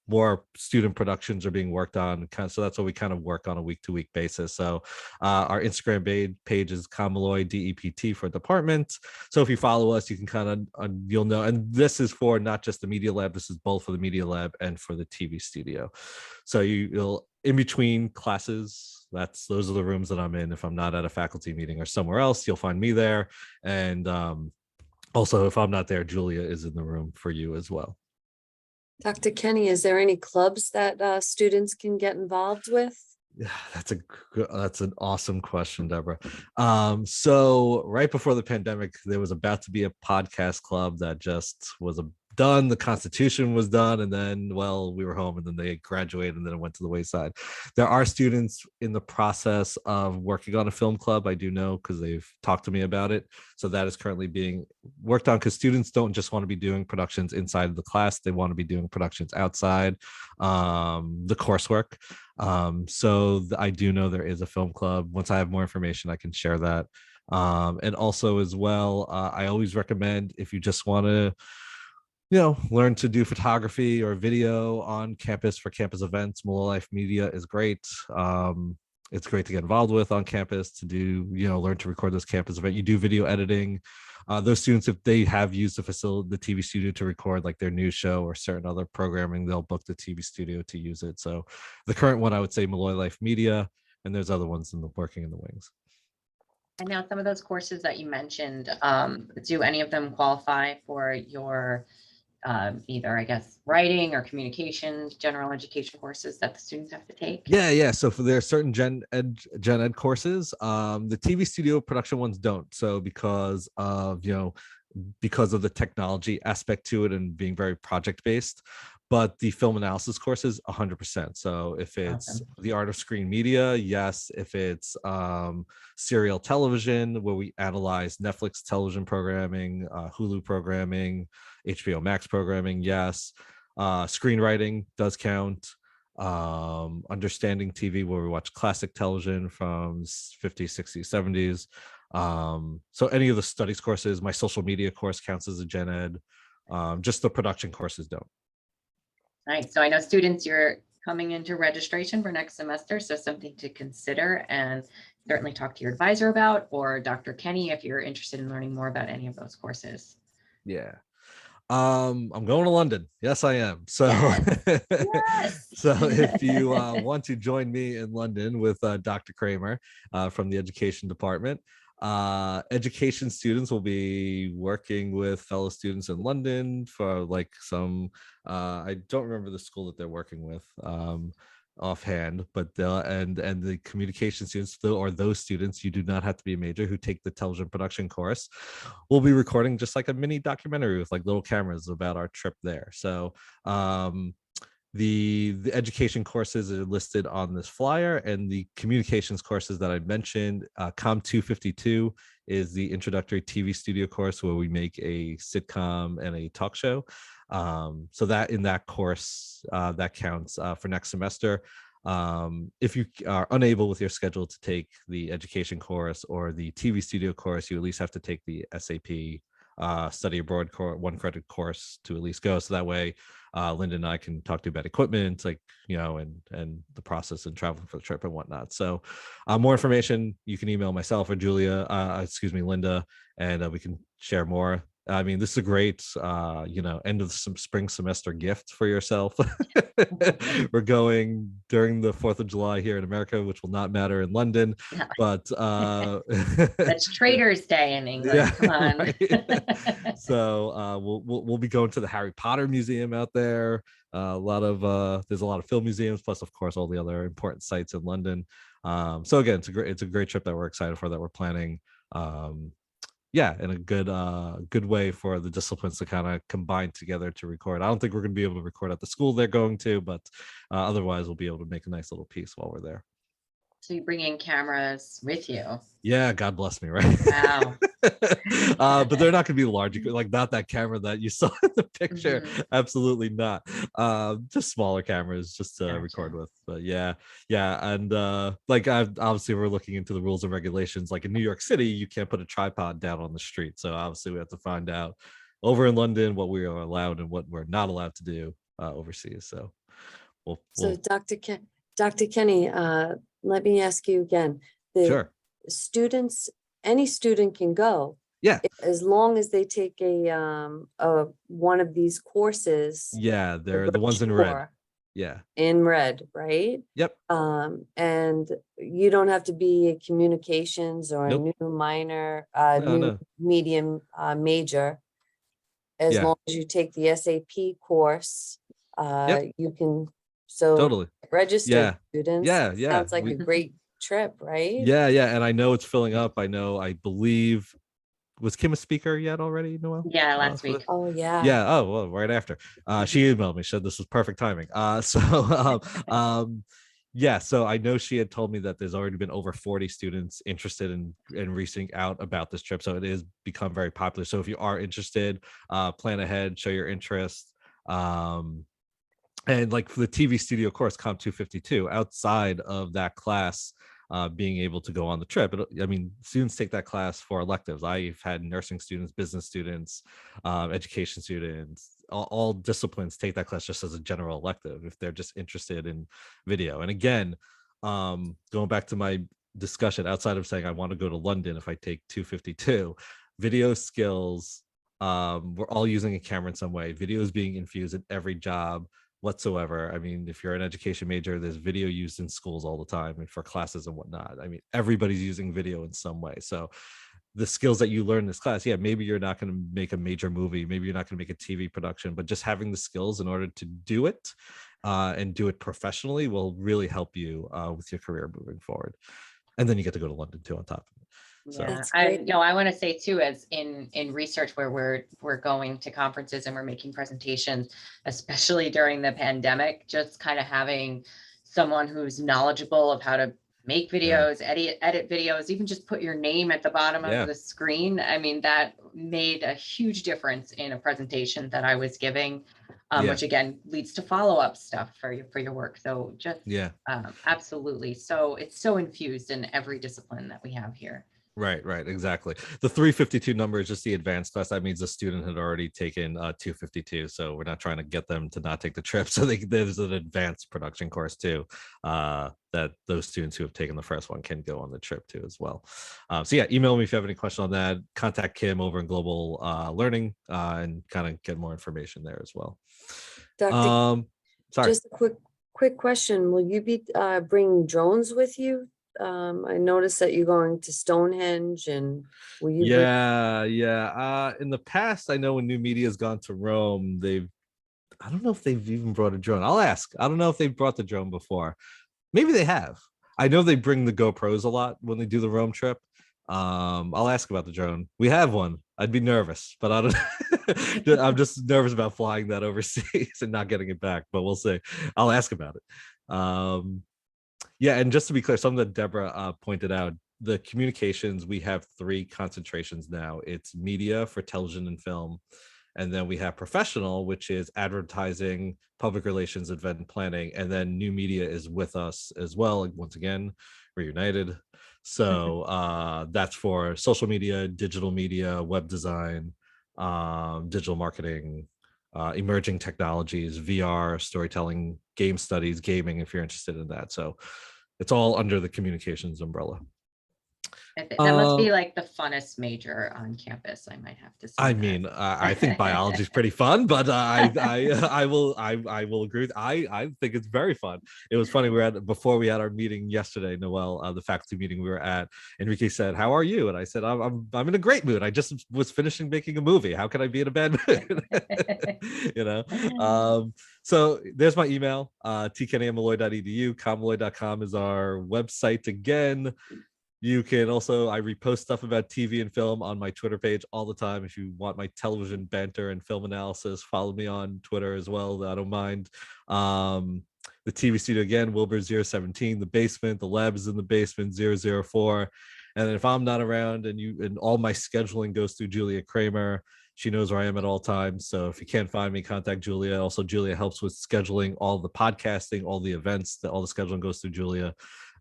more student productions are being worked on. So that's what we kind of work on a week-to-week basis. So our Instagram page is Molloy DEPT for department. So if you follow us, you can kind of you'll know. And this is for not just the media lab. This is both for the media lab and for the TV studio. So you'll in between classes. Those are the rooms that I'm in. If I'm not at a faculty meeting or somewhere else, you'll find me there. And also, if I'm not there, Julia is in the room for you as well. Dr. Kenny, is there any clubs that students can get involved with? Yeah, that's an awesome question, Deborah. So right before the pandemic, there was about to be a podcast club that just was done. The Constitution was done, and then we were home, and then they graduated, and then it went to the wayside. There are students in the process of working on a film club. I do know because they've talked to me about it. So that is currently being worked on, because students don't just want to be doing productions inside of the class. They want to be doing productions outside the coursework. So I do know there is a film club. Once I have more information, I can share that. And also as well, I always recommend, if you just want to learn to do photography or video on campus for campus events, Molloy Life Media is great. It's great to get involved with on campus, to do, learn to record this campus event. You do video editing. Those students, if they have used the TV studio to record like their news show or certain other programming, they'll book the TV studio to use it. So the current one, I would say Molloy Life Media, and there's other ones working in the wings. And now some of those courses that you mentioned, do any of them qualify for your either, I guess, writing or communications, general education courses that the students have to take? Yeah. So for there are certain gen ed courses, the TV studio production ones don't. So because of the technology aspect to it and being very project based, but the film analysis courses 100%. So if it's Awesome. the art of screen media, yes. If it's serial television, where we analyze Netflix television programming, Hulu programming, HBO Max programming, yes. Screenwriting does count. Understanding TV, where we watch classic television from 50s, 60s, 70s. So any of the studies courses, my social media course counts as a gen ed. Just the production courses don't. Nice. So I know students, you're coming into registration for next semester, so something to consider and certainly talk to your advisor about, or Dr. Kenny if you're interested in learning more about any of those courses. Yeah. I'm going to London. Yes, I am. So, Yes. so if you want to join me in London with Dr. Kramer from the education department, education students will be working with fellow students in London for like some, I don't remember the school that they're working with offhand, but and the communication students, or those students, you do not have to be a major, who take the television production course, we'll be recording just like a mini documentary with like little cameras about our trip there. So the education courses are listed on this flyer, and the communications courses that I mentioned, Com 252 is the introductory TV studio course, where we make a sitcom and a talk show. So that in that course, that counts for next semester. If you are unable with your schedule to take the education course or the TV studio course, you at least have to take the SAP study abroad 1 credit course to at least go. So that way, Linda and I can talk to you about equipment, like, and the process and traveling for the trip and whatnot. So more information, you can email myself or Linda, and we can share more. I mean, this is a great, end of some spring semester gift for yourself. We're going during the 4th of July here in America, which will not matter in London, No. but That's Trader's Day in England. Yeah, Come on. right. So we'll be going to the Harry Potter Museum out there. There's a lot of film museums, plus of course all the other important sites in London. So again, it's a great trip that we're excited for, that we're planning. And a good way for the disciplines to kind of combine together to record. I don't think we're going to be able to record at the school they're going to, but otherwise we'll be able to make a nice little piece while we're there. So you bring in cameras with you. Yeah, God bless me, right? Wow. But they're not going to be large, like not that camera that you saw in the picture. Mhm. Absolutely not. Just smaller cameras just to Gotcha. record with. But yeah, and obviously we're looking into the rules and regulations. Like in New York City, you can't put a tripod down on the street. So obviously we have to find out over in London what we are allowed and what we're not allowed to do overseas. So So Dr. Kenny, let me ask you again. The sure. students, any student can go. Yeah. As long as they take a one of these courses. Yeah, they're the ones in red. brochure Yeah. In red, right? Yep. And you don't have to be a communications or Nope. a new minor, No. medium, major. As Yeah. long as you take the SAP course, Yep. you can, so Totally. register Yeah. students. Yeah. Sounds like a great trip, right? Yeah, and I know it's filling up. I believe, was Kim a speaker yet already, Noelle? Yeah, last week. Oh, yeah. Yeah. Oh, well, right after. She emailed me, said this was perfect timing. So I know she had told me that there's already been over 40 students interested in reaching out about this trip. So it is become very popular. So if you are interested, plan ahead, show your interest. And like for the TV studio course, Com 252, outside of that class, being able to go on the trip. Students take that class for electives. I've had nursing students, business students, education students, all disciplines take that class just as a general elective if they're just interested in video. And again, going back to my discussion, outside of saying I want to go to London if I take 252, video skills, we're all using a camera in some way. Video is being infused in every job whatsoever. I mean, if you're an education major, there's video used in schools all the time and for classes and whatnot. I mean, everybody's using video in some way. So the skills that you learn in this class, yeah, maybe you're not going to make a major movie, maybe you're not going to make a TV production, but just having the skills in order to do it and do it professionally will really help you with your career moving forward. And then you get to go to London too on top of it. So Yeah, That's I, great. you know, I want to say too, as in research where we're going to conferences and we're making presentations, especially during the pandemic, just kind of having someone who's knowledgeable of how to make videos, edit videos, even just put your name at the bottom Yeah. of the screen. I mean, that made a huge difference in a presentation that I was giving, Yeah. which again leads to follow-up stuff for your work. So just yeah. absolutely. So it's so infused in every discipline that we have here. Right, exactly. The 352 number is just the advanced class. That means the student had already taken 252. So we're not trying to get them to not take the trip. So there's an advanced production course too, that those students who have taken the first one can go on the trip to as well. So yeah, email me if you have any question on that. Contact Kim over in Global Learning and kind of get more information there as well. Dr. Sorry. Just a quick question. Will you be bringing drones with you? I noticed that you're going to Stonehenge, and will you? In the past, I know when New Media has gone to Rome, I don't know if they've even brought a drone. I'll ask. I don't know if they've brought the drone before. Maybe they have. I know they bring the GoPros a lot when they do the Rome trip. I'll ask about the drone. We have one. I'd be nervous, but I don't. I'm just nervous about flying that overseas and not getting it back. But we'll see. I'll ask about it. Yeah, and just to be clear, something that Deborah pointed out, the communications, we have 3 concentrations now. It's media for television and film, and then we have professional, which is advertising, public relations, event planning, and then new media is with us as well. Once again, we're united. So that's for social media, digital media, web design, digital marketing, emerging technologies, VR, storytelling, game studies, gaming, if you're interested in that. So it's all under the communications umbrella. That must be like the funnest major on campus, I might have to say. I mean, I think biology is pretty fun, but I will agree. I think it's very fun. It was funny. Before we had our meeting yesterday, Noel, the faculty meeting we were at. Enrique said, "How are you?" And I said, "I'm in a great mood. I just was finishing making a movie. How can I be in a bad mood?" You know. So there's my email. tkenny@molloy.edu. Comolloy.com is our website again. You can also, I repost stuff about TV and film on my Twitter page all the time. If you want my television banter and film analysis, follow me on Twitter as well. I don't mind. The TV studio again, Wilbur 017, the basement, the lab is in the basement, 004. And then if I'm not around and all my scheduling goes through Julia Kramer, she knows where I am at all times. So if you can't find me, contact Julia. Also, Julia helps with scheduling all the podcasting, all the events, all the scheduling goes through Julia.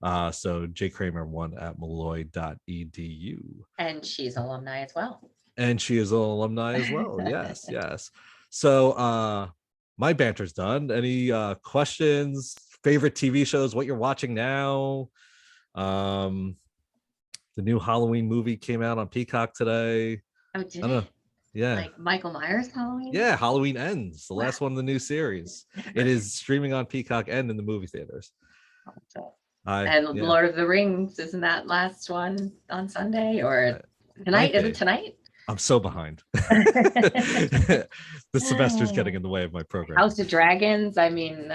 So jkramer1@molloy.edu. And she's alumni as well. And she is an alumni as well. Yes, yes. So my banter's done. Any questions, favorite TV shows, what you're watching now? The new Halloween movie came out on Peacock today. Oh, did I don't know. it? Yeah. Like Michael Myers Halloween? Yeah, Halloween Ends, the last one of the new series. It is streaming on Peacock and in the movie theaters. And Lord of the Rings, isn't that last one on Sunday or tonight? Is it tonight? I'm so behind. The semester's getting in the way of my program. House of Dragons. I mean,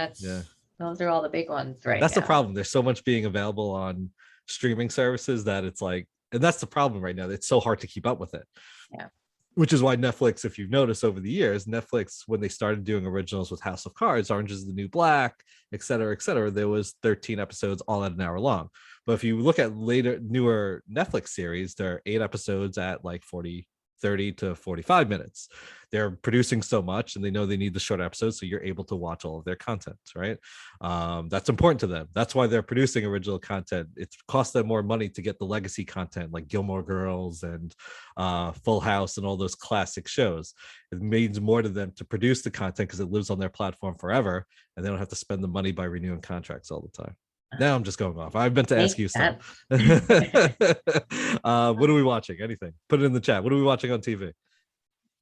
those are all the big ones right That's now. the problem. There's so much being available on streaming services that it's like, and that's the problem right now. It's so hard to keep up with it. Yeah. Which is why Netflix, if you've noticed over the years, Netflix, when they started doing originals with House of Cards, Orange is the New Black, et cetera, there was 13 episodes all at an hour long. But if you look at newer Netflix series, there are 8 episodes at like 30 to 45 minutes. They're producing so much and they know they need the short episodes, so you're able to watch all of their content, right? That's important to them. That's why they're producing original content. It costs them more money to get the legacy content like Gilmore Girls and Full House and all those classic shows. It means more to them to produce the content because it lives on their platform forever and they don't have to spend the money by renewing contracts all the time. Now I'm just going off. I meant to ask you something. What are we watching? Anything? Put it in the chat. What are we watching on TV?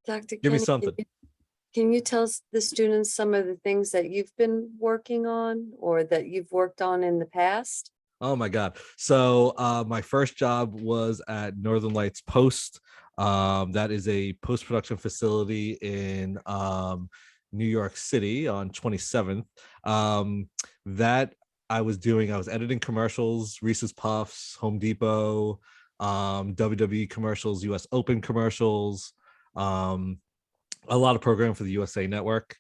Dr. Give me Kenny, something. Can you tell the students some of the things that you've been working on or that you've worked on in the past? Oh my God. So my first job was at Northern Lights Post. That is a post-production facility in New York City on 27th. That I was editing commercials, Reese's Puffs, Home Depot, WWE commercials, US Open commercials, a lot of programming for the USA Network.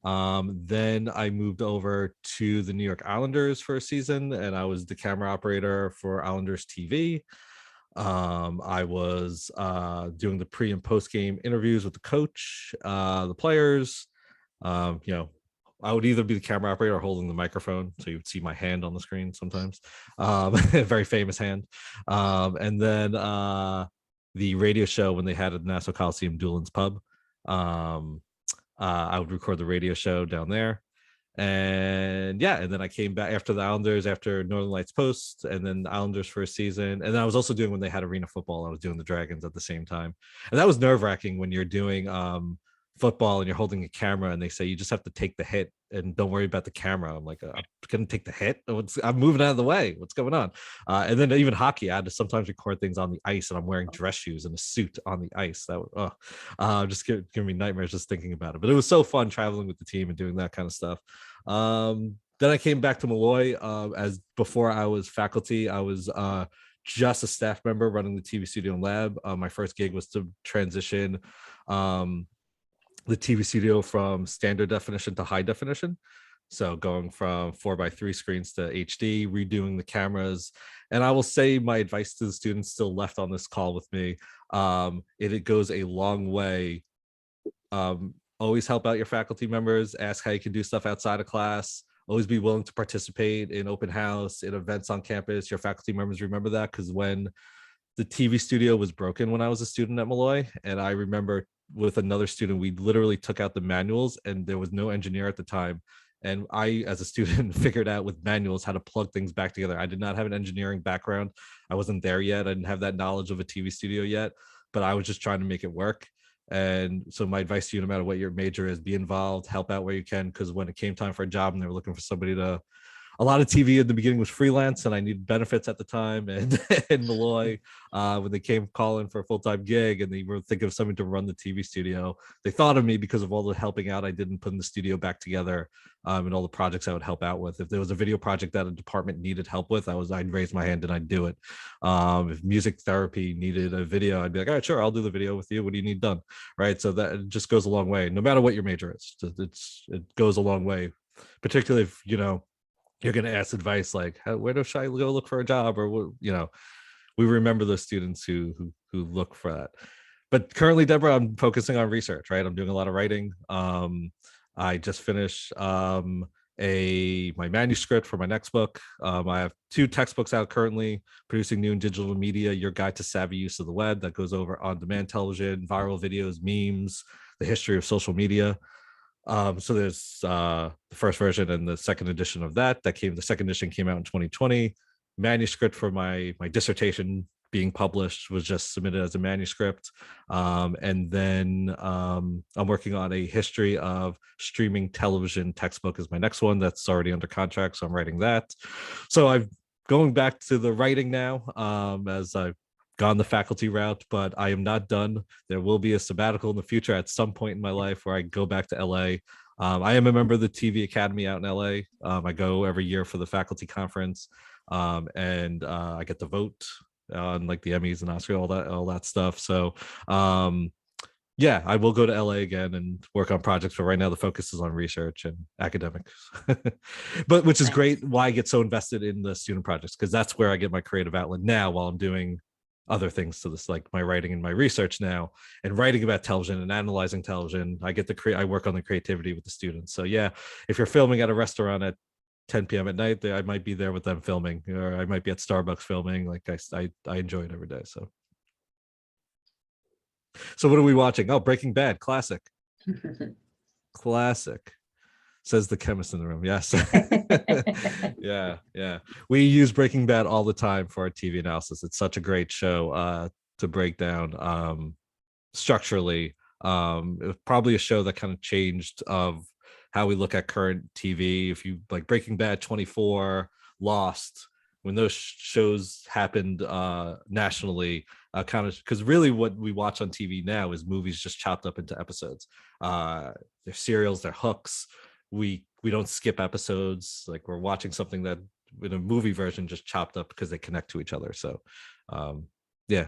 Then I moved over to the New York Islanders for a season, and I was the camera operator for Islanders TV. I was doing the pre and post game interviews with the coach, the players. I would either be the camera operator or holding the microphone, so you would see my hand on the screen sometimes. A very famous hand. And then the radio show when they had it at the Nassau Coliseum Doolin's Pub. I would record the radio show down there. And then I came back after the Islanders, after Northern Lights Post, and then the Islanders for a season. And then I was also doing, when they had arena football, I was doing the Dragons at the same time. And that was nerve-wracking when you're doing football and you're holding a camera and they say you just have to take the hit and don't worry about the camera. I'm like, I'm gonna take the hit. I'm moving out of the way. What's going on? And then even hockey, I had to sometimes record things on the ice, and I'm wearing dress shoes and a suit on the ice. That was just giving me nightmares just thinking about it. But it was so fun traveling with the team and doing that kind of stuff. Then I came back to Molloy. As before I was faculty, I was just a staff member running the TV studio and lab. My first gig was to transition the TV studio from standard definition to high definition. So going from 4:3 screens to HD, redoing the cameras. And I will say my advice to the students still left on this call with me. It goes a long way. Always help out your faculty members, ask how you can do stuff outside of class. Always be willing to participate in open house, in events on campus. Your faculty members remember that, because when the TV studio was broken when I was a student at Molloy, and I remember with another student, we literally took out the manuals and there was no engineer at the time. And I, as a student, figured out with manuals how to plug things back together. I did not have an engineering background. I wasn't there yet. I didn't have that knowledge of a TV studio yet, but I was just trying to make it work. And so my advice to you, no matter what your major is, be involved, help out where you can, because when it came time for a job and they were looking for somebody to, a lot of TV in the beginning was freelance, and I needed benefits at the time. And in Molloy, when they came calling for a full-time gig and they were thinking of somebody to run the TV studio, they thought of me because of all the helping out I did in putting the studio back together, and all the projects I would help out with. If there was a video project that a department needed help with, I'd raise my hand and I'd do it. If music therapy needed a video, I'd be like, all right, sure, I'll do the video with you. What do you need done? Right. So that just goes a long way, no matter what your major is. It goes a long way, particularly if, you're going to ask advice like, where should I go look for a job? Or, we remember those students who look for that. But currently, Deborah, I'm focusing on research, right? I'm doing a lot of writing. I just finished my manuscript for my next book. I have 2 textbooks out currently, Producing New and Digital Media, Your Guide to Savvy Use of the Web, that goes over on-demand television, viral videos, memes, the history of social media. So there's the first version and the second edition of that. The second edition came out in 2020. Manuscript for my dissertation being published was just submitted as a manuscript. And then I'm working on a history of streaming television textbook is my next one. That's already under contract, so I'm writing that. So I'm going back to the writing now, as I've gone the faculty route, but I am not done. There will be a sabbatical in the future at some point in my life where I go back to LA. I am a member of the TV Academy out in LA. I go every year for the faculty conference, and I get to vote on like the Emmys and Oscars, all that stuff. So I will go to LA again and work on projects, but right now the focus is on research and academics. But which is great, why I get so invested in the student projects, because that's where I get my creative outlet now while I'm doing other things to this, like my writing and my research now, and writing about television and analyzing television. I work on the creativity with the students. So yeah, if you're filming at a restaurant at 10 p.m. at night, I might be there with them filming, or I might be at Starbucks filming. Like I enjoy it every day. So what are we watching? Oh, Breaking Bad, classic. Classic, says the chemist in the room. Yes. Yeah. We use Breaking Bad all the time for our TV analysis. It's such a great show to break down structurally It was probably a show that kind of changed of how we look at current TV. If you like Breaking Bad, 24, Lost, when those shows happened nationally, kind of, because really what we watch on TV now is movies just chopped up into episodes. They're serials, they're hooks. We don't skip episodes. Like we're watching something that in a movie version just chopped up because they connect to each other. So yeah,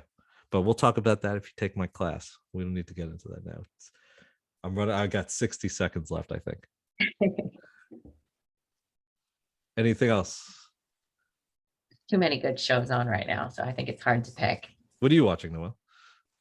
but we'll talk about that if you take my class. We don't need to get into that now. I got 60 seconds left, I think. Anything else? Too many good shows on right now, so I think it's hard to pick. What are you watching, Noel?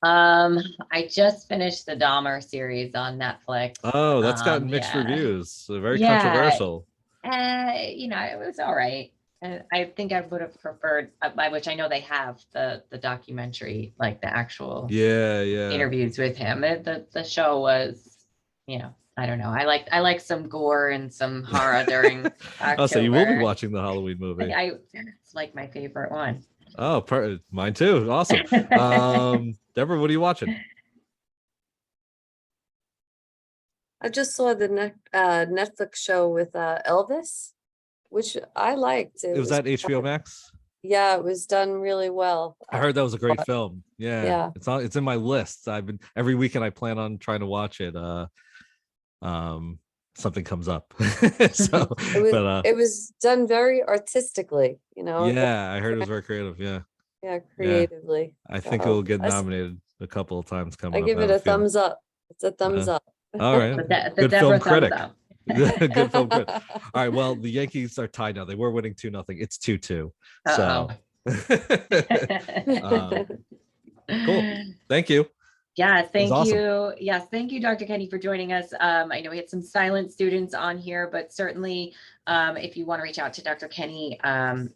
I just finished the Dahmer series on Netflix. Oh, that's gotten mixed yeah. reviews. Very Yeah. controversial. You know, it was all right. I think I would have preferred, by which I know they have the documentary, like the actual Yeah. interviews with him. The show was, you know, I don't know. I like some gore and some horror during October. Oh, so you will be watching the Halloween movie. It's like my favorite one. Oh, mine too. Awesome. Deborah, what are you watching? I just saw the Netflix show with Elvis, which I liked. It was that HBO Max? Yeah, it was done really well. I heard that was a great film. Yeah. It's in my list. Every weekend I plan on trying to watch it. Something comes up. So it was done very artistically, you know. Yeah, I heard it was very creative. Yeah, creatively. I think it will get nominated a couple of times coming up. I give it a thumbs up. It's a thumbs up. All right. Good film critic. Good film critic. All right. Well, the Yankees are tied now. They were winning 2-0. It's 2-2. So cool. Thank you. Yeah, thank awesome. you. Yes, thank you, Dr. Kenny, for joining us. I know we had some silent students on here, but certainly if you want to reach out to Dr. Kenny,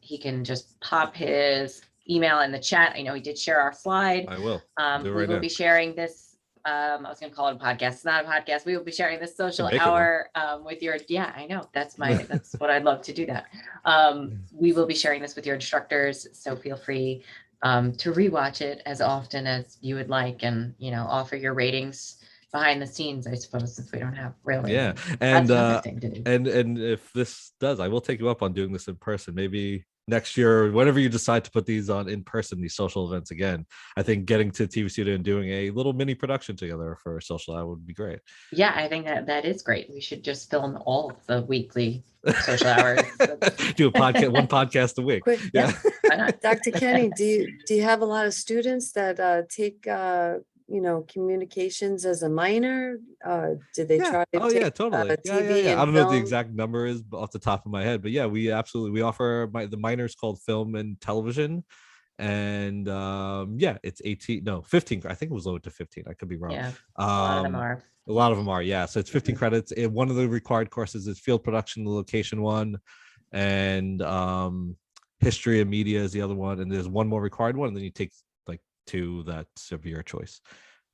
he can just pop his email in the chat. I know he did share our slide. I will. We will be sharing this. I was going to call it a podcast. It's not a podcast. We will be sharing this social hour with your, I know. That's what I'd love to do that. We will be sharing this with your instructors. So feel free to rewatch it as often as you would like, and offer your ratings behind the scenes, I suppose, since we don't have really. Yeah, and if this does, I will take you up on doing this in person. Maybe next year, whenever you decide to put these on in person, these social events again. I think getting to TV studio and doing a little mini production together for a social hour would be great. Yeah, I think that is great. We should just film all of the weekly social hours. Do a podcast, one podcast a week. Quick, yeah. Dr. Kenny, do you have a lot of students that take communications as a minor? Did they try to take, totally. TV I don't know what the film? exact number is off the top of my head, but yeah, we offer the minors called film and television, and it's 15. I think it was lowered to 15. I could be wrong. Yeah, a lot of them are. A lot of them are, yeah. So it's 15 credits. One of the required courses is field production, the location one, and history and media is the other one. And there's one more required one, and then you take like 2 that's of your choice.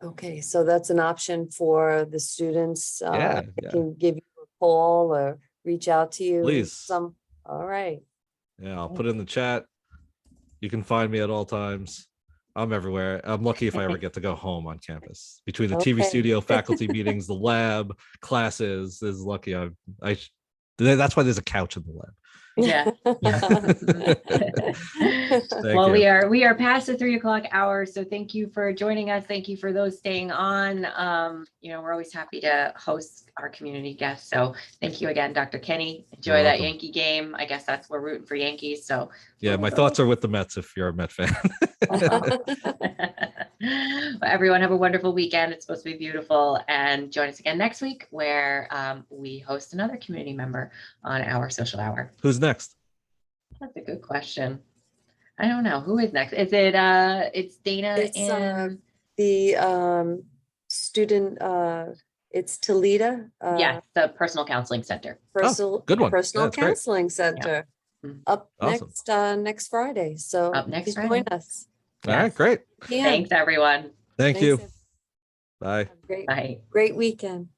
Okay, so that's an option for the students. Yeah. Can give you a call or reach out to you. Please. All right. Yeah, I'll put it in the chat. You can find me at all times. I'm everywhere. I'm lucky if I ever get to go home on campus. Between the TV studio, faculty meetings, the lab, classes, is lucky. That's why there's a couch in the lab. Yeah. Well, we are past the 3:00 hour, so thank you for joining us. Thank you for those staying on. We're always happy to host our community guests. So thank you again, Dr. Kenny. Enjoy that Yankee game. I guess we're rooting for Yankees. So yeah, my thoughts are with the Mets if you're a Met fan. Well, everyone have a wonderful weekend. It's supposed to be beautiful, and join us again next week where we host another community member on our social hour. Who's next? That's a good question. I don't know. Who is next? Is it it's Dana? It's the student, it's Talita. Yes, the personal counseling center. Good one. Personal That's great. counseling center. Up Awesome. next Friday. So Up next please Friday. join us. All right, great. Yeah. Thanks, everyone. Thank Thanks, you. everyone. Bye. Great, Bye. great weekend.